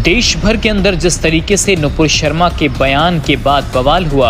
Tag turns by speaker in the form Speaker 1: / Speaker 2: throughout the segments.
Speaker 1: देश भर के अंदर जिस तरीके से नुपुर शर्मा के बयान के बाद बवाल हुआ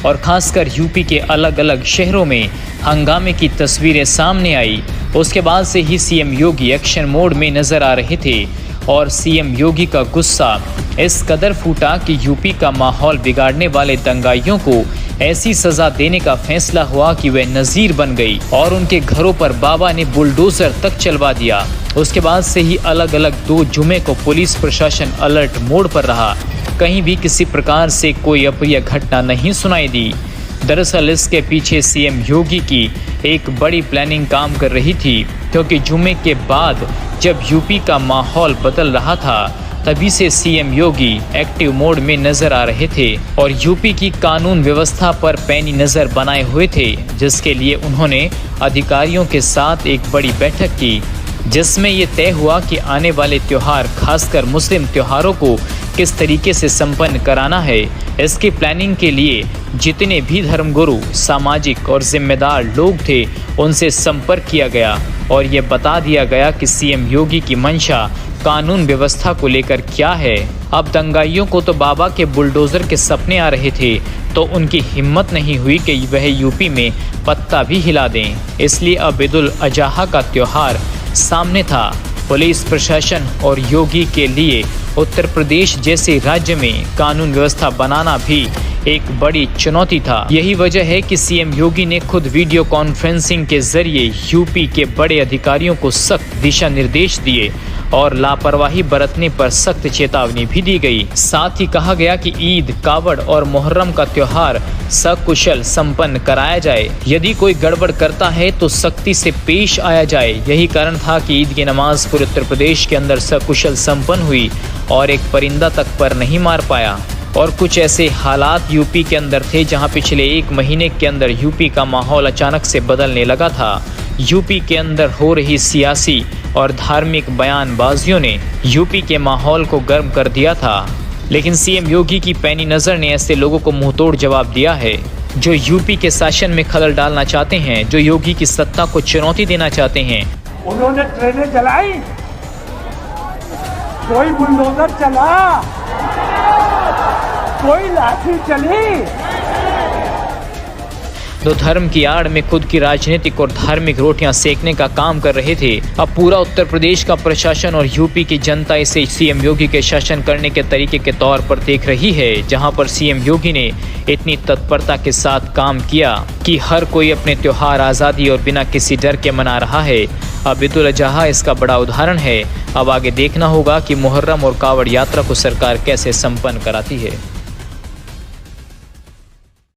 Speaker 1: और खासकर यूपी के अलग अलग शहरों में हंगामे की तस्वीरें सामने आई, उसके बाद से ही सीएम योगी एक्शन मोड में नजर आ रहे थे और सीएम योगी का गुस्सा इस कदर फूटा कि यूपी का माहौल बिगाड़ने वाले दंगाइयों को ऐसी सजा देने का फैसला हुआ कि वे नजीर बन गई और उनके घरों पर बाबा ने बुलडोजर तक चलवा दिया। उसके बाद से ही अलग अलग 2 जुमे को पुलिस प्रशासन अलर्ट मोड पर रहा। कहीं भी किसी प्रकार से कोई अप्रिय घटना नहीं सुनाई दी। दरअसल इसके पीछे सीएम योगी की एक बड़ी प्लानिंग काम कर रही थी, क्योंकि जुमे के बाद जब यूपी का माहौल बदल रहा था तभी से सीएम योगी एक्टिव मोड में नजर आ रहे थे और यूपी की कानून व्यवस्था पर पैनी नजर बनाए हुए थे, जिसके लिए उन्होंने अधिकारियों के साथ एक बड़ी बैठक की, जिसमें ये तय हुआ कि आने वाले त्योहार खासकर मुस्लिम त्योहारों को किस तरीके से संपन्न कराना है। इसकी प्लानिंग के लिए जितने भी धर्मगुरु, सामाजिक और जिम्मेदार लोग थे उनसे संपर्क किया गया और ये बता दिया गया कि सीएम योगी की मंशा कानून व्यवस्था को लेकर क्या है। अब दंगाइयों को तो बाबा के बुलडोजर के सपने आ रहे थे, तो उनकी हिम्मत नहीं हुई कि वह यूपी में पत्ता भी हिला दें। इसलिए अब ईद-उल अजहा का त्योहार सामने था। पुलिस प्रशासन और योगी के लिए उत्तर प्रदेश जैसे राज्य में कानून व्यवस्था बनाना भी एक बड़ी चुनौती था। यही वजह है कि सीएम योगी ने खुद वीडियो कॉन्फ्रेंसिंग के जरिए यूपी के बड़े अधिकारियों को सख्त दिशा निर्देश दिए और लापरवाही बरतने पर सख्त चेतावनी भी दी गई। साथ ही कहा गया कि ईद, कावड़ और मुहर्रम का त्योहार सकुशल संपन्न कराया जाए। यदि कोई गड़बड़ करता है तो सख्ती से पेश आया जाए। यही कारण था कि ईद की नमाज पूरे उत्तर प्रदेश के अंदर सकुशल संपन्न हुई और एक परिंदा तक पर नहीं मार पाया। और कुछ ऐसे हालात यूपी के अंदर थे जहां पिछले 1 महीने के अंदर यूपी का माहौल अचानक से बदलने लगा था। यूपी के अंदर हो रही सियासी और धार्मिक बयानबाजियों ने यूपी के माहौल को गर्म कर दिया था, लेकिन सीएम योगी की पैनी नज़र ने ऐसे लोगों को मुंहतोड़ जवाब दिया है जो यूपी के शासन में खलल डालना चाहते हैं, जो योगी की सत्ता को चुनौती देना चाहते हैं।
Speaker 2: उन्होंने ट्रेनें चलाई, कोई बुलडोजर चला, कोई लाठी चली।
Speaker 1: तो धर्म की आड़ में खुद की राजनीतिक और धार्मिक रोटियां सेकने का काम कर रहे थे। अब पूरा उत्तर प्रदेश का प्रशासन और यूपी की जनता इसे सीएम योगी के शासन करने के तरीके के तौर पर देख रही है, जहां पर सीएम योगी ने इतनी तत्परता के साथ काम किया कि हर कोई अपने त्योहार आज़ादी और बिना किसी डर के मना रहा है। अब ईद-उल अजहा इसका बड़ा उदाहरण है। अब आगे देखना होगा कि मुहर्रम और कावड़ यात्रा को सरकार कैसे संपन्न कराती है।